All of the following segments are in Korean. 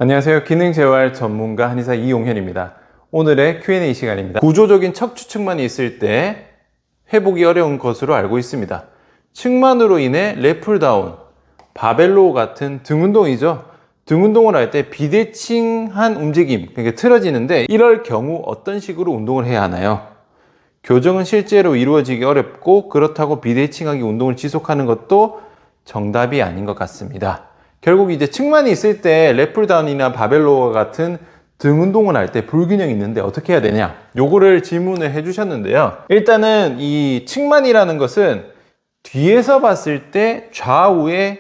안녕하세요. 기능재활 전문가 한의사 이용현입니다. 오늘의 Q&A 시간입니다. 구조적인 척추 측만이 있을 때 회복이 어려운 것으로 알고 있습니다. 측만으로 인해 랩풀다운, 바벨로 같은 등 운동이죠. 등 운동을 할 때 비대칭한 움직임, 그러니까 틀어지는데 이럴 경우 어떤 식으로 운동을 해야 하나요? 교정은 실제로 이루어지기 어렵고 그렇다고 비대칭하게 운동을 지속하는 것도 정답이 아닌 것 같습니다. 결국 이제 측만이 있을 때 랩풀다운이나 바벨로와 같은 등 운동을 할 때 불균형이 있는데 어떻게 해야 되냐? 요거를 질문을 해주셨는데요. 일단은 이 측만이라는 것은 뒤에서 봤을 때 좌우에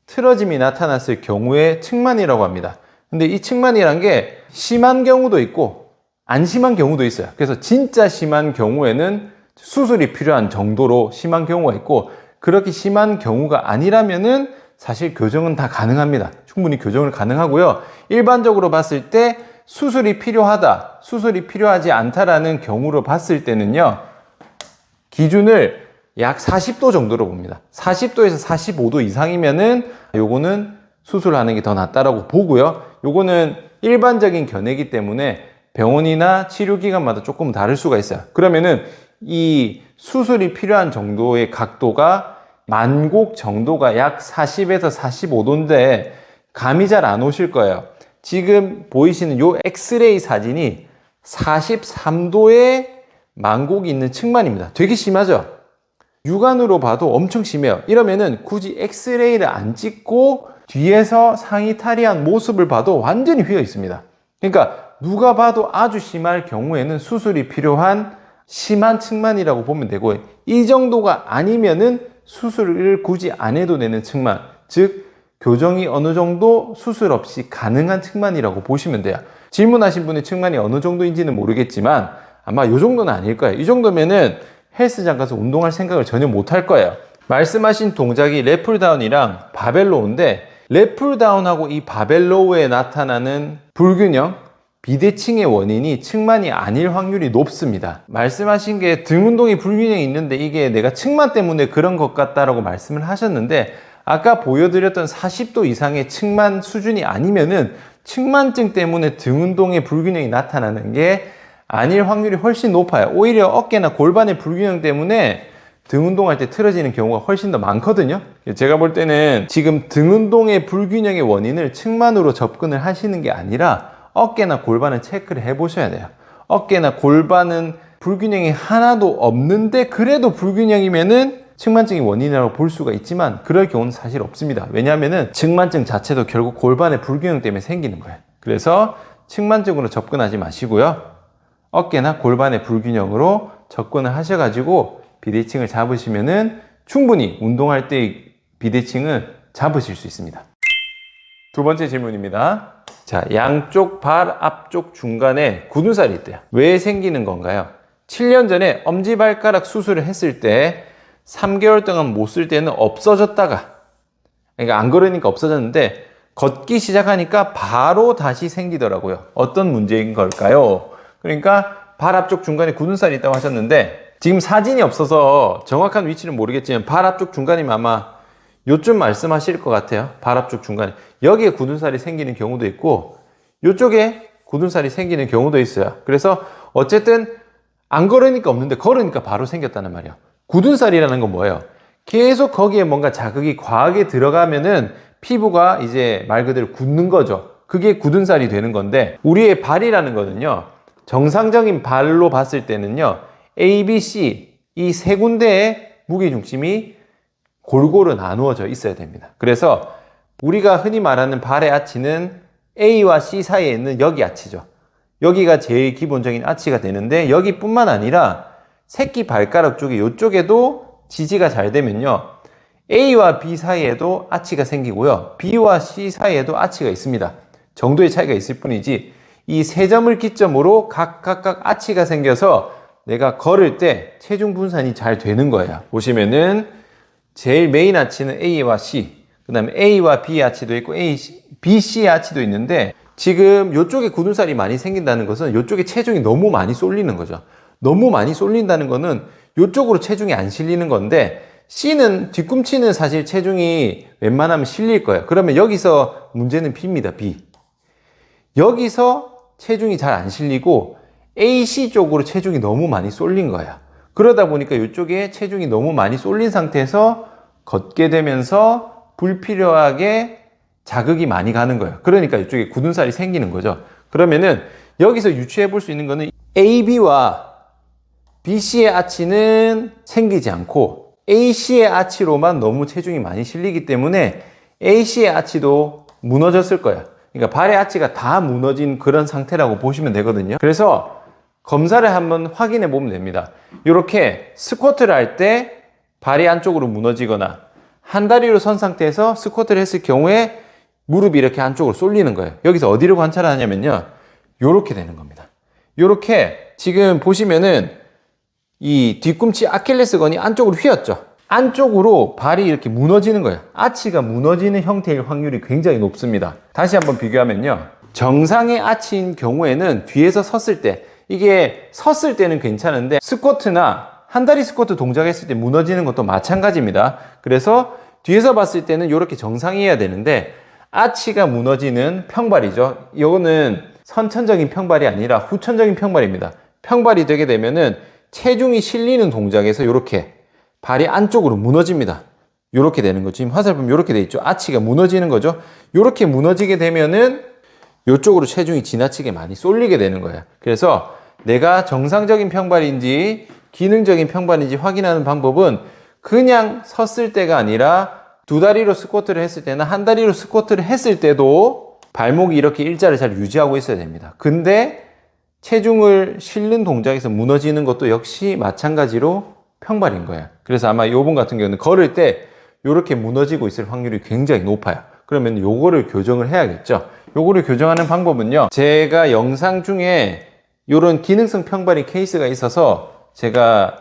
틀어짐이 나타났을 경우에 측만이라고 합니다. 근데 이 측만이란 게 심한 경우도 있고 안 심한 경우도 있어요. 그래서 진짜 심한 경우에는 수술이 필요한 정도로 심한 경우가 있고, 그렇게 심한 경우가 아니라면은 사실 교정은 다 가능합니다. 충분히 교정을 가능하고요. 일반적으로 봤을 때 수술이 필요하다, 수술이 필요하지 않다라는 경우로 봤을 때는요, 기준을 약 40도 정도로 봅니다. 40도에서 45도 이상이면은 요거는 수술하는 게 더 낫다라고 보고요. 요거는 일반적인 견해이기 때문에 병원이나 치료기관마다 조금 다를 수가 있어요. 그러면은 이 수술이 필요한 정도의 각도가 만곡 정도가 약 40에서 45도인데 감이 잘 안 오실 거예요. 지금 보이시는 요 엑스레이 사진이 43도의 만곡이 있는 측만입니다. 되게 심하죠? 육안으로 봐도 엄청 심해요. 이러면은 굳이 엑스레이를 안 찍고 뒤에서 상의 탈의한 모습을 봐도 완전히 휘어 있습니다. 그러니까 누가 봐도 아주 심할 경우에는 수술이 필요한 심한 측만이라고 보면 되고, 이 정도가 아니면은 수술을 굳이 안 해도 되는 측만, 즉 교정이 어느 정도 수술 없이 가능한 측만이라고 보시면 돼요. 질문하신 분의 측만이 어느 정도인지는 모르겠지만 아마 이 정도는 아닐 거예요. 이 정도면은 헬스장 가서 운동할 생각을 전혀 못 할 거예요. 말씀하신 동작이 랩풀다운이랑 바벨로우인데, 랩풀다운하고 이 바벨로우에 나타나는 불균형, 비대칭의 원인이 측만이 아닐 확률이 높습니다. 말씀하신 게 등 운동이 불균형이 있는데 이게 내가 측만 때문에 그런 것 같다라고 말씀을 하셨는데, 아까 보여드렸던 40도 이상의 측만 수준이 아니면은 측만증 때문에 등 운동의 불균형이 나타나는 게 아닐 확률이 훨씬 높아요. 오히려 어깨나 골반의 불균형 때문에 등 운동할 때 틀어지는 경우가 훨씬 더 많거든요. 제가 볼 때는 지금 등 운동의 불균형의 원인을 측만으로 접근을 하시는 게 아니라 어깨나 골반은 체크를 해보셔야 돼요. 어깨나 골반은 불균형이 하나도 없는데 그래도 불균형이면은 측만증이 원인이라고 볼 수가 있지만 그럴 경우는 사실 없습니다. 왜냐하면은 측만증 자체도 결국 골반의 불균형 때문에 생기는 거예요. 그래서 측만증으로 접근하지 마시고요. 어깨나 골반의 불균형으로 접근을 하셔가지고 비대칭을 잡으시면은 충분히 운동할 때 비대칭은 잡으실 수 있습니다. 두 번째 질문입니다. 자, 양쪽 발 앞쪽 중간에 굳은살이 있대요. 왜 생기는 건가요? 7년 전에 엄지발가락 수술을 했을 때 3개월 동안 못 쓸 때는 없어졌다가, 그러니까 안 걸으니까 없어졌는데 걷기 시작하니까 바로 다시 생기더라고요. 어떤 문제인 걸까요? 그러니까 발 앞쪽 중간에 굳은살이 있다고 하셨는데, 지금 사진이 없어서 정확한 위치는 모르겠지만 발 앞쪽 중간이면 아마 요쯤 말씀하실 것 같아요. 발 앞쪽 중간에 여기에 굳은살이 생기는 경우도 있고 요쪽에 굳은살이 생기는 경우도 있어요. 그래서 어쨌든 안 걸으니까 없는데 걸으니까 바로 생겼다는 말이에요. 굳은살이라는 건 뭐예요? 계속 거기에 뭔가 자극이 과하게 들어가면은 피부가 이제 말 그대로 굳는 거죠. 그게 굳은살이 되는 건데, 우리의 발이라는 거는요, 정상적인 발로 봤을 때는요, A, B, C 이 세 군데의 무게중심이 골고루 나누어져 있어야 됩니다. 그래서 우리가 흔히 말하는 발의 아치는 A와 C 사이에 있는 여기 아치죠. 여기가 제일 기본적인 아치가 되는데, 여기뿐만 아니라 새끼 발가락 쪽에 이쪽에도 지지가 잘 되면요, A와 B 사이에도 아치가 생기고요, B와 C 사이에도 아치가 있습니다. 정도의 차이가 있을 뿐이지 이 세 점을 기점으로 각각 아치가 생겨서 내가 걸을 때 체중 분산이 잘 되는 거예요. 보시면은 제일 메인 아치는 A와 C, 그 다음에 A와 B 아치도 있고 B, C 아치도 있는데, 지금 이쪽에 굳은살이 많이 생긴다는 것은 이쪽에 체중이 너무 많이 쏠리는 거죠. 너무 많이 쏠린다는 거는 이쪽으로 체중이 안 실리는 건데, C는 뒤꿈치는 사실 체중이 웬만하면 실릴 거예요. 그러면 여기서 문제는 B입니다. B. 여기서 체중이 잘 안 실리고 AC 쪽으로 체중이 너무 많이 쏠린 거야. 그러다 보니까 이쪽에 체중이 너무 많이 쏠린 상태에서 걷게 되면서 불필요하게 자극이 많이 가는 거예요. 그러니까 이쪽에 굳은 살이 생기는 거죠. 그러면은 여기서 유추해 볼 수 있는 거는 AB와 BC의 아치는 생기지 않고 AC의 아치로만 너무 체중이 많이 실리기 때문에 AC의 아치도 무너졌을 거예요. 그러니까 발의 아치가 다 무너진 그런 상태라고 보시면 되거든요. 그래서 검사를 한번 확인해 보면 됩니다. 이렇게 스쿼트를 할 때 발이 안쪽으로 무너지거나 한 다리로 선 상태에서 스쿼트를 했을 경우에 무릎이 이렇게 안쪽으로 쏠리는 거예요. 여기서 어디를 관찰하냐면요. 이렇게 되는 겁니다. 이렇게 지금 보시면은 이 뒤꿈치 아킬레스건이 안쪽으로 휘었죠. 안쪽으로 발이 이렇게 무너지는 거예요. 아치가 무너지는 형태일 확률이 굉장히 높습니다. 다시 한번 비교하면요. 정상의 아치인 경우에는 뒤에서 섰을 때, 이게 섰을 때는 괜찮은데 스쿼트나 한다리 스쿼트 동작했을 때 무너지는 것도 마찬가지입니다. 그래서 뒤에서 봤을 때는 이렇게 정상이어야 되는데 아치가 무너지는 평발이죠. 이거는 선천적인 평발이 아니라 후천적인 평발입니다. 평발이 되게 되면은 체중이 실리는 동작에서 이렇게 발이 안쪽으로 무너집니다. 이렇게 되는 거죠. 지금 화살 보면 이렇게 돼 있죠. 아치가 무너지는 거죠. 이렇게 무너지게 되면은 이쪽으로 체중이 지나치게 많이 쏠리게 되는 거예요. 그래서 내가 정상적인 평발인지 기능적인 평발인지 확인하는 방법은 그냥 섰을 때가 아니라 두 다리로 스쿼트를 했을 때나 한 다리로 스쿼트를 했을 때도 발목이 이렇게 일자를 잘 유지하고 있어야 됩니다. 근데 체중을 실는 동작에서 무너지는 것도 역시 마찬가지로 평발인 거예요. 그래서 아마 요번 같은 경우는 걸을 때 이렇게 무너지고 있을 확률이 굉장히 높아요. 그러면 요거를 교정을 해야겠죠. 요거를 교정하는 방법은요. 제가 영상 중에 이런 기능성 평발인 케이스가 있어서 제가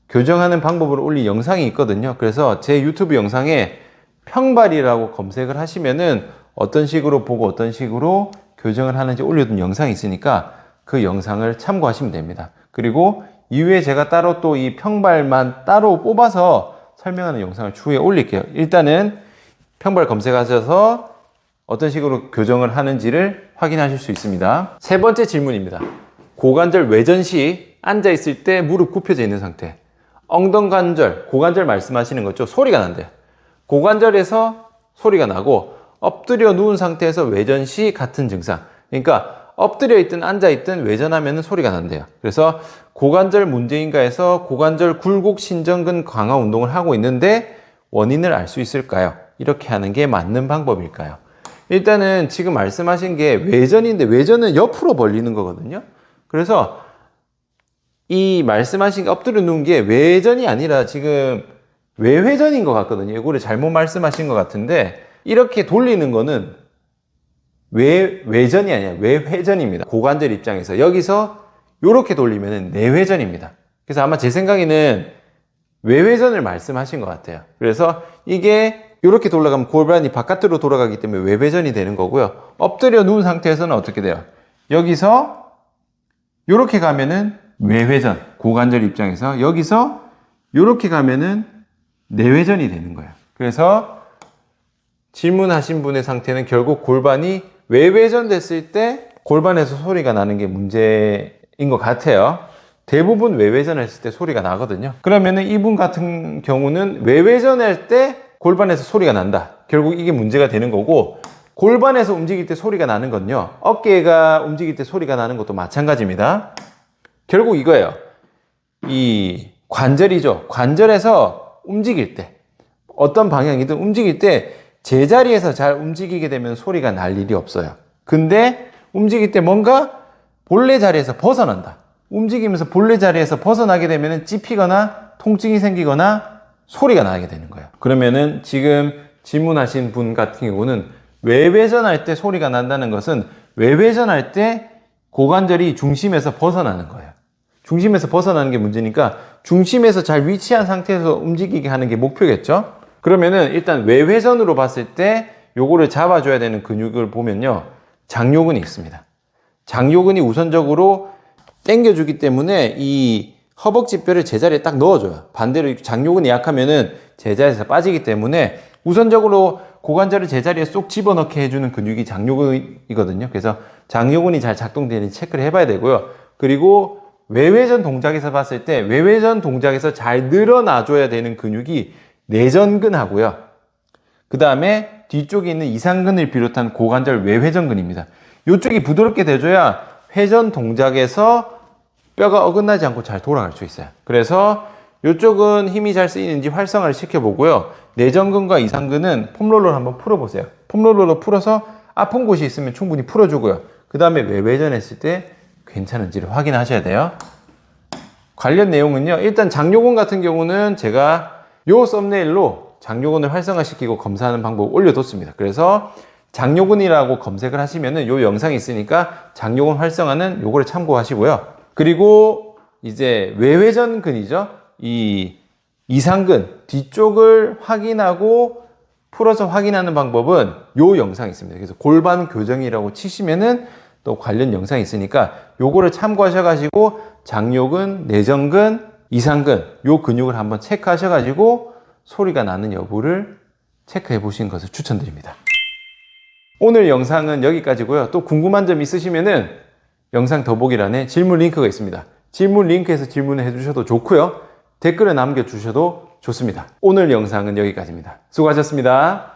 교정하는 방법을 올린 영상이 있거든요. 그래서 제 유튜브 영상에 평발이라고 검색을 하시면은 어떤 식으로 보고 어떤 식으로 교정을 하는지 올려둔 영상이 있으니까 그 영상을 참고하시면 됩니다. 그리고 이후에 제가 따로 또 이 평발만 따로 뽑아서 설명하는 영상을 추후에 올릴게요. 일단은 평발 검색하셔서 어떤 식으로 교정을 하는지를 확인하실 수 있습니다. 세 번째 질문입니다. 고관절 외전 시 앉아있을 때 무릎 굽혀져 있는 상태. 엉덩관절, 고관절 말씀하시는 거죠. 소리가 난대요. 고관절에서 소리가 나고 엎드려 누운 상태에서 외전 시 같은 증상. 그러니까 엎드려 있든 앉아 있든 외전하면 소리가 난대요. 그래서 고관절 문제인가 해서 고관절 굴곡 신전근 강화 운동을 하고 있는데 원인을 알 수 있을까요? 이렇게 하는 게 맞는 방법일까요? 일단은 지금 말씀하신 게 외전인데 외전은 옆으로 벌리는 거거든요. 그래서 이 말씀하신 게 엎드려 누운 게 외전이 아니라 지금 외회전인 것 같거든요. 이거를 잘못 말씀하신 것 같은데 이렇게 돌리는 거는 외전이 아니라 외회전입니다. 고관절 입장에서 여기서 이렇게 돌리면 내회전입니다. 그래서 아마 제 생각에는 외회전을 말씀하신 것 같아요. 그래서 이게 이렇게 돌아가면 골반이 바깥으로 돌아가기 때문에 외회전이 되는 거고요. 엎드려 누운 상태에서는 어떻게 돼요? 여기서 이렇게 가면은 외회전, 고관절 입장에서 여기서 이렇게 가면은 내회전이 되는 거예요. 그래서 질문하신 분의 상태는 결국 골반이 외회전 됐을 때 골반에서 소리가 나는 게 문제인 것 같아요. 대부분 외회전 했을 때 소리가 나거든요. 그러면은 이분 같은 경우는 외회전 할 때 골반에서 소리가 난다. 결국 이게 문제가 되는 거고 골반에서 움직일 때 소리가 나는 건요. 어깨가 움직일 때 소리가 나는 것도 마찬가지입니다. 결국 이거예요. 이 관절이죠. 관절에서 움직일 때 어떤 방향이든 움직일 때 제자리에서 잘 움직이게 되면 소리가 날 일이 없어요. 근데 움직일 때 뭔가 본래 자리에서 벗어난다. 움직이면서 본래 자리에서 벗어나게 되면 찝히거나 통증이 생기거나 소리가 나게 되는 거예요. 그러면은 지금 질문하신 분 같은 경우는 외회전할 때 소리가 난다는 것은 외회전할 때 고관절이 중심에서 벗어나는 거예요. 중심에서 벗어나는 게 문제니까 중심에서 잘 위치한 상태에서 움직이게 하는 게 목표겠죠? 그러면은 일단 외회전으로 봤을 때 요거를 잡아줘야 되는 근육을 보면요. 장요근이 있습니다. 장요근이 우선적으로 당겨주기 때문에 이 허벅지 뼈를 제자리에 딱 넣어줘요. 반대로 장요근이 약하면은 제자리에서 빠지기 때문에 우선적으로 고관절을 제자리에 쏙 집어넣게 해주는 근육이 장요근이거든요. 그래서 장요근이 잘 작동되는지 체크를 해봐야 되고요. 그리고 외회전 동작에서 봤을 때 외회전 동작에서 잘 늘어나줘야 되는 근육이 내전근하고요. 그 다음에 뒤쪽에 있는 이상근을 비롯한 고관절 외회전근입니다. 이쪽이 부드럽게 돼줘야 회전 동작에서 뼈가 어긋나지 않고 잘 돌아갈 수 있어요. 그래서 이쪽은 힘이 잘 쓰이는지 활성화를 시켜보고요. 내전근과 이상근은 폼롤러로 한번 풀어보세요. 폼롤러로 풀어서 아픈 곳이 있으면 충분히 풀어주고요. 그 다음에 외회전 했을 때 괜찮은지를 확인하셔야 돼요. 관련 내용은요. 일단 장요근 같은 경우는 제가 요 썸네일로 장요근을 활성화시키고 검사하는 방법 올려뒀습니다. 그래서 장요근이라고 검색을 하시면은 요 영상이 있으니까 장요근 활성화는 요거를 참고하시고요. 그리고 이제 외회전근이죠. 이 이상근 뒤쪽을 확인하고 풀어서 확인하는 방법은 요 영상이 있습니다. 그래서 골반 교정이라고 치시면은 또 관련 영상이 있으니까 요거를 참고하셔가지고 장요근, 내전근, 이상근 요 근육을 한번 체크하셔가지고 소리가 나는 여부를 체크해 보시는 것을 추천드립니다. 오늘 영상은 여기까지고요. 또 궁금한 점 있으시면은 영상 더보기란에 질문 링크가 있습니다. 질문 링크에서 질문을 해주셔도 좋고요. 댓글을 남겨주셔도 좋습니다. 오늘 영상은 여기까지입니다. 수고하셨습니다.